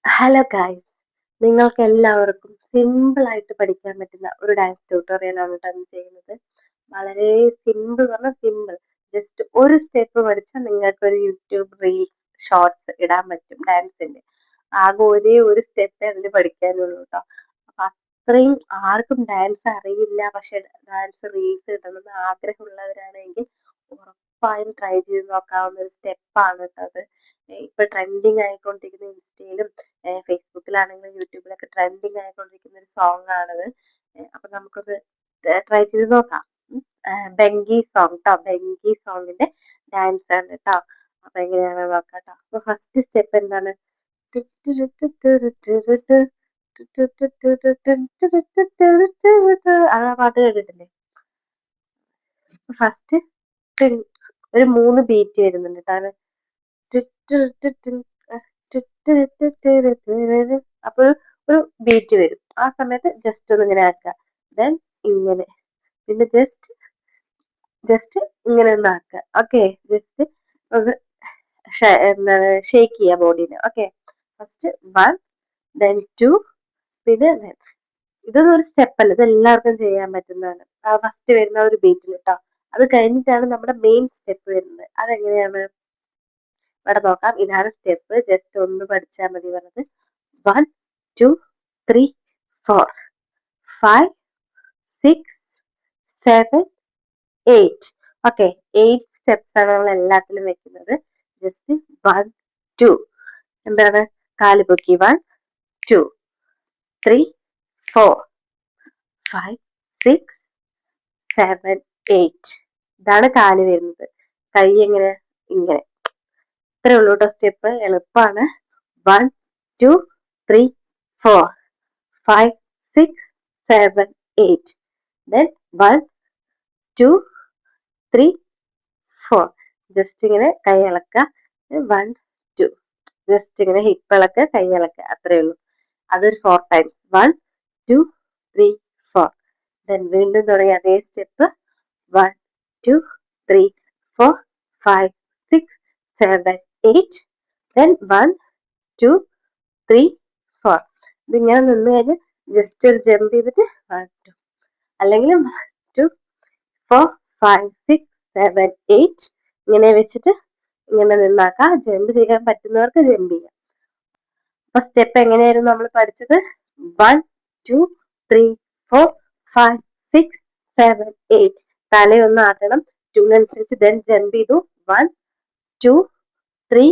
Hello guys, നിങ്ങൾക്ക് എല്ലാവർക്കും simple ആയിട്ട് പഠിക്കാൻ പറ്റുന്ന ഒരു ഡാൻസ് ട്യൂട്ടോറിയൽ ആണ് കേട്ടോ ഇന്ന് ചെയ്യുന്നത്. വളരെ സിമ്പിൾ പറഞ്ഞാൽ സിമ്പിൾ. ജസ്റ്റ് ഒരു സ്റ്റെപ്പ് പഠിച്ചാൽ നിങ്ങൾക്ക് ഒരു യൂട്യൂബ് റീൽസ് ഷോർട്സ് ഇടാൻ പറ്റും ഡാൻസിന്റെ. ആകെ ഒരേ ഒരു സ്റ്റെപ്പേ അതിന് പഠിക്കാനുള്ളൂ കേട്ടോ. അപ്പൊ അത്രയും ആർക്കും ഡാൻസ് അറിയില്ല, പക്ഷെ ഡാൻസ് റീൽസ് ഇടണമെന്ന് ആഗ്രഹമുള്ളവരാണെങ്കിൽ ഉറപ്പായും ട്രൈ ചെയ്ത് നോക്കാവുന്ന ഒരു സ്റ്റെപ്പാണ് കേട്ടോ അത്. ഇപ്പൊ ട്രെൻഡിങ് ആയിക്കൊണ്ടിരിക്കുന്ന ഇൻസ്റ്റയിലും ഫേസ്ബുക്കിലാണെങ്കിലും യൂട്യൂബിലൊക്കെ ട്രെൻഡിങ് ആയിക്കൊണ്ടിരിക്കുന്ന ഒരു സോങ് ആണത്. അപ്പൊ നമുക്കൊന്ന് ട്രൈ ചെയ്ത് നോക്കാം. ബെങ്കി സോങ് ട്ടോ, ബെങ്കി സോങ്ങിന്റെ ഡാൻസ് ആണ് കേട്ടോ. അപ്പൊ എങ്ങനെയാണ് നോക്കാം കേട്ടോ. അപ്പൊ ഫസ്റ്റ് സ്റ്റെപ്പ് എന്താണ്? അത് ആ പാട്ട് കേട്ടിട്ടില്ലേ? ഫസ്റ്റ് ഒരു 3 ബീറ്റ് വരുന്നുണ്ട് കേട്ടോ. അപ്പോൾ ഒരു ബീറ്റ് വരും. ആ സമയത്ത് ജസ്റ്റ് ഒന്ന് ഇങ്ങനെ ആക്കുക. ദെൻ ഇങ്ങനെ, പിന്നെ ജസ്റ്റ് ഇങ്ങനെ ഒന്ന് ആക്കുക. ഓക്കെ, ജസ്റ്റ് ഒന്ന് എന്താണ് ഷേക്ക് ചെയ്യുക ബോഡീനെ. ഓക്കെ, ഫസ്റ്റ് 1, ദെൻ 2, പിന്നെ ഇതൊന്നും ഒരു സ്റ്റെപ്പ് അല്ല, ഇത് എല്ലാവർക്കും ചെയ്യാൻ പറ്റുന്നതാണ്. ആ ഫസ്റ്റ് വരുന്ന ഒരു ബീറ്റിൽ കേട്ടോ. അത് കഴിഞ്ഞിട്ടാണ് നമ്മുടെ മെയിൻ സ്റ്റെപ്പ് വരുന്നത്. അതെങ്ങനെയാണ് ഇവിടെ നോക്കാം. ഇതാണ് സ്റ്റെപ്പ്. ജസ്റ്റ് ഒന്ന് പഠിച്ചാൽ മതി പറഞ്ഞത്. 1, 2, 3, 4, 5, 6, 7, 8. ഓക്കെ, 8 സ്റ്റെപ്സ് ആണ് നമ്മൾ എല്ലാത്തിലും വെക്കുന്നത്. ജസ്റ്റ് 1, 2, എന്താണ് കാല് പൊക്കി 1, 2, 3, 4, 5, 6, 7, 8. ഇതാണ് കാല് വരുന്നത്. കൈ എങ്ങനെ? ഇങ്ങനെ. ഇത്രേ ഉള്ളൂ കേട്ടോ സ്റ്റെപ്പ്. എളുപ്പമാണ്. 1, 2, 3, 4, 5, 6, 7, 8. Then 1, 2, 3, 4. ജസ്റ്റ് ഇങ്ങനെ കൈ ഇളക്കുക. 1, 2. ജസ്റ്റ് ഇങ്ങനെ ഹിപ്പ് ഇളക്കുക, കൈ ഇളക്കുക. അത്രേ ഉള്ളൂ. അതൊരു 4 ടൈംസ്. 1, 2, 3, 4. ദെൻ വീണ്ടും തുടങ്ങി അതേ സ്റ്റെപ്പ്. 1, 2, 3, 4, 5, 6, 7, 8. Then 1, 2, 3, 4. ഇതിങ്ങനെ നിന്ന് കഴിഞ്ഞ് ജസ്റ്റ് ഒരു ജമ്പ് ചെയ്തിട്ട് 1, 2, അല്ലെങ്കിൽ 1, 2, 4, 5, 6, 7, 8 ഇങ്ങനെ വെച്ചിട്ട് ഇങ്ങനെ നിന്നാക്കാം. ജമ്പ് ചെയ്യാൻ പറ്റുന്നവർക്ക് ജമ്പ് ചെയ്യാം. അപ്പൊ സ്റ്റെപ്പ് എങ്ങനെയായിരുന്നു നമ്മൾ പഠിച്ചത്? 1, 2, 3, 4, 5, 6, 7, 8. തലയൊന്ന് ആട്ടണം. ട്യൂണനുസരിച്ച് ദെൻ ജമ്പ് ചെയ്തു. 1, 2, 3,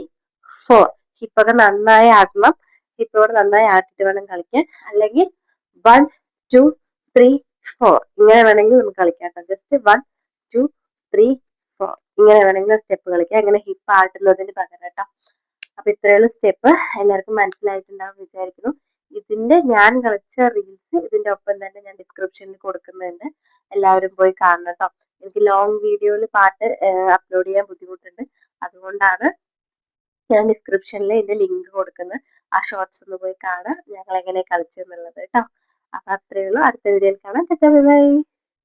4. ഹിപ്പൊക്കെ നന്നായി ആട്ടണം. ഹിപ്പോടെ നന്നായി ആട്ടിട്ട് വേണം കളിക്കാൻ. അല്ലെങ്കിൽ 1, 2, 3, 4 ഇങ്ങനെ വേണമെങ്കിൽ നമുക്ക് കളിക്കാം. ജസ്റ്റ് 1, 2, 3, 4 ഇങ്ങനെ വേണമെങ്കിൽ സ്റ്റെപ്പ് കളിക്കാം. ഇങ്ങനെ ഹിപ്പ് ആട്ടുന്നതിന് പകരം കേട്ടോ. അപ്പൊ ഇത്രയുള്ള സ്റ്റെപ്പ് എല്ലാവർക്കും മനസ്സിലായിട്ടുണ്ടാവും വിചാരിക്കുന്നു. ഇതിന്റെ ഞാൻ കളിച്ച റീൽസ് ഇതിന്റെ ഒപ്പം തന്നെ ഞാൻ ഡിസ്ക്രിപ്ഷനിൽ കൊടുക്കുന്നുണ്ട്. എല്ലാവരും പോയി കാണണം കേട്ടോ. എനിക്ക് ലോങ് വീഡിയോയിൽ പാട്ട് അപ്ലോഡ് ചെയ്യാൻ ബുദ്ധിമുട്ടുണ്ട്. അതുകൊണ്ടാണ് ഞാൻ ഡിസ്ക്രിപ്ഷനിൽ ഇതിന്റെ ലിങ്ക് കൊടുക്കുന്നത്. ആ ഷോർട്സ് ഒന്ന് പോയി കാണാം, ഞങ്ങൾ എങ്ങനെ കളിച്ചെന്നുള്ളത് കേട്ടോ. അപ്പൊ അത്രയേ ഉള്ളൂ. അടുത്ത വീഡിയോയിൽ കാണാം. ബൈ.